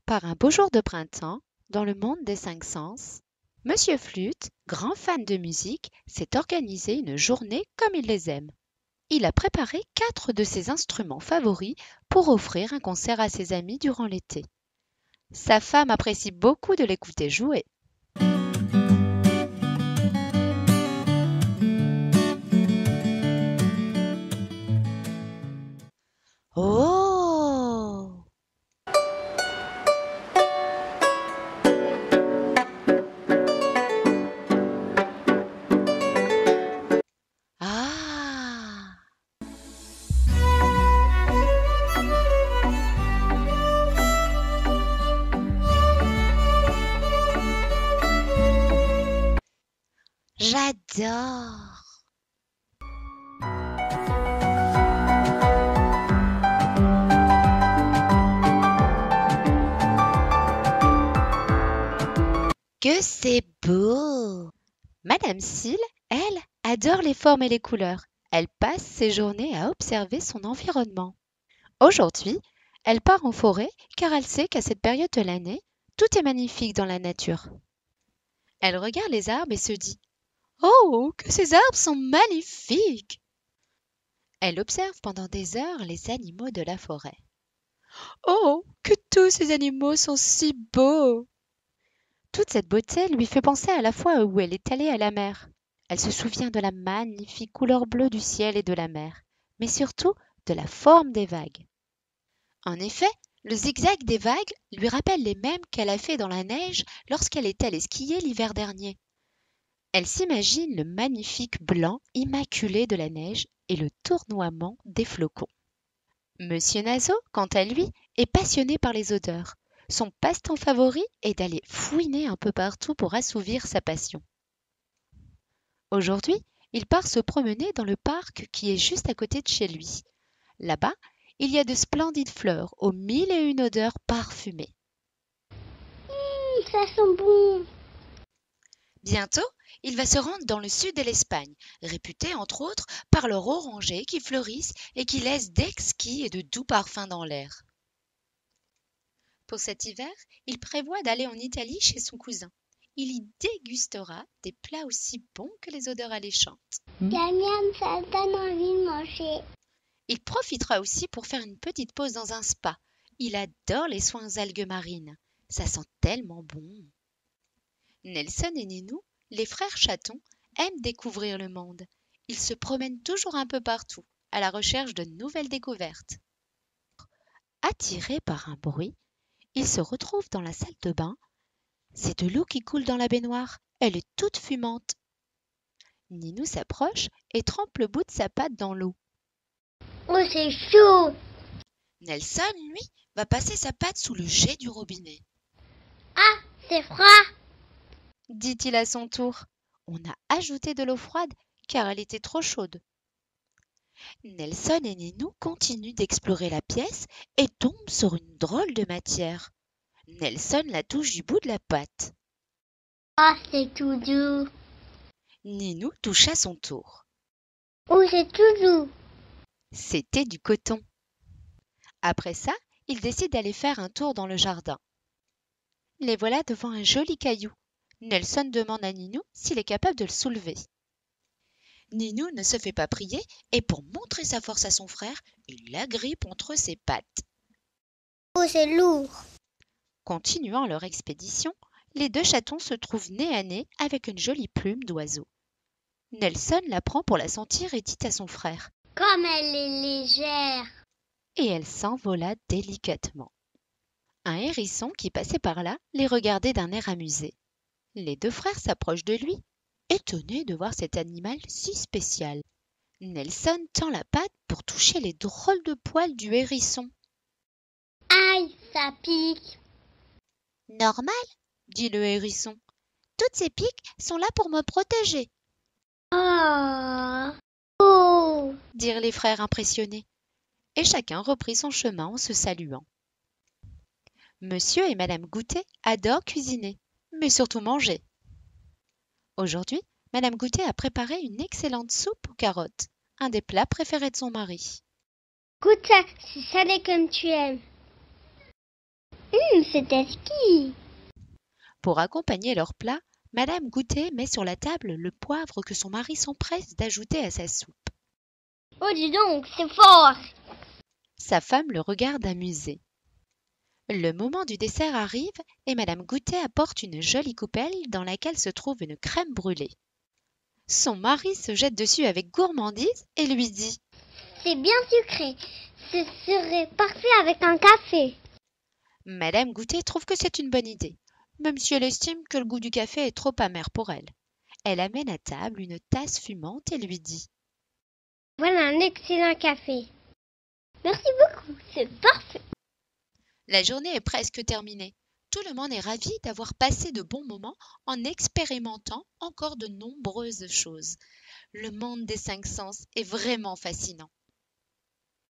Par un beau jour de printemps, dans le monde des cinq sens, Monsieur Flûte, grand fan de musique, s'est organisé une journée comme il les aime. Il a préparé 4 de ses instruments favoris pour offrir un concert à ses amis durant l'été. Sa femme apprécie beaucoup de l'écouter jouer. Oh! Ah! J'adore! Que c'est beau! Madame Seal, elle, adore les formes et les couleurs. Elle passe ses journées à observer son environnement. Aujourd'hui, elle part en forêt car elle sait qu'à cette période de l'année, tout est magnifique dans la nature. Elle regarde les arbres et se dit « Oh, que ces arbres sont magnifiques !» Elle observe pendant des heures les animaux de la forêt. « Oh, que tous ces animaux sont si beaux !» Toute cette beauté lui fait penser à la fois où elle est allée à la mer. Elle se souvient de la magnifique couleur bleue du ciel et de la mer, mais surtout de la forme des vagues. En effet, le zigzag des vagues lui rappelle les mêmes qu'elle a fait dans la neige lorsqu'elle est allée skier l'hiver dernier. Elle s'imagine le magnifique blanc immaculé de la neige et le tournoiement des flocons. Monsieur Naseau, quant à lui, est passionné par les odeurs. Son passe-temps favori est d'aller fouiner un peu partout pour assouvir sa passion. Aujourd'hui, il part se promener dans le parc qui est juste à côté de chez lui. Là-bas, il y a de splendides fleurs aux 1001 odeurs parfumées. Ça sent bon! Bientôt, il va se rendre dans le sud de l'Espagne, réputé entre autres par leurs orangers qui fleurissent et qui laissent d'exquis et de doux parfums dans l'air. Pour cet hiver, il prévoit d'aller en Italie chez son cousin. Il y dégustera des plats aussi bons que les odeurs alléchantes. Miam miam, ça donne envie de manger. Il profitera aussi pour faire une petite pause dans un spa. Il adore les soins aux algues marines. Ça sent tellement bon. Nelson et Ninou, les frères chatons, aiment découvrir le monde. Ils se promènent toujours un peu partout, à la recherche de nouvelles découvertes. Attirés par un bruit, ils se retrouvent dans la salle de bain. C'est de l'eau qui coule dans la baignoire. Elle est toute fumante. Ninou s'approche et trempe le bout de sa patte dans l'eau. Oh, c'est chaud! Nelson, lui, va passer sa patte sous le jet du robinet. Ah, c'est froid! Dit-il à son tour. On a ajouté de l'eau froide car elle était trop chaude. Nelson et Ninou continuent d'explorer la pièce et tombent sur une drôle de matière. Nelson la touche du bout de la patte. Ah, c'est tout doux! Ninou touche à son tour. Oh, c'est tout doux! C'était du coton. Après ça, ils décident d'aller faire un tour dans le jardin. Les voilà devant un joli caillou. Nelson demande à Ninou s'il est capable de le soulever. Ninou ne se fait pas prier et pour montrer sa force à son frère, il l'agrippe entre ses pattes. Oh, c'est lourd! Continuant leur expédition, les deux chatons se trouvent nez à nez avec une jolie plume d'oiseau. Nelson la prend pour la sentir et dit à son frère. Comme elle est légère! Et elle s'envola délicatement. Un hérisson qui passait par là les regardait d'un air amusé. Les deux frères s'approchent de lui, étonnés de voir cet animal si spécial. Nelson tend la patte pour toucher les drôles de poils du hérisson. Aïe, ça pique! Normal, dit le hérisson. Toutes ces piques sont là pour me protéger, Oh! Oh! dirent les frères impressionnés. Et chacun reprit son chemin en se saluant. Monsieur et Madame Goutet adorent cuisiner, mais surtout manger. Aujourd'hui, Madame Goutet a préparé une excellente soupe aux carottes, un des plats préférés de son mari. Goûte ça, c'est salé comme tu aimes. C'est exquis. Pour accompagner leur plat, Madame Goûter met sur la table le poivre que son mari s'empresse d'ajouter à sa soupe. Oh, dis donc, c'est fort. Sa femme le regarde amusée. Le moment du dessert arrive et Madame Goûter apporte une jolie coupelle dans laquelle se trouve une crème brûlée. Son mari se jette dessus avec gourmandise et lui dit « C'est bien sucré. Ce serait parfait avec un café. » Madame Goûter trouve que c'est une bonne idée, même si elle estime que le goût du café est trop amer pour elle. Elle amène à table une tasse fumante et lui dit Voilà un excellent café. Merci beaucoup, c'est parfait. La journée est presque terminée. Tout le monde est ravi d'avoir passé de bons moments en expérimentant encore de nombreuses choses. Le monde des 5 sens est vraiment fascinant.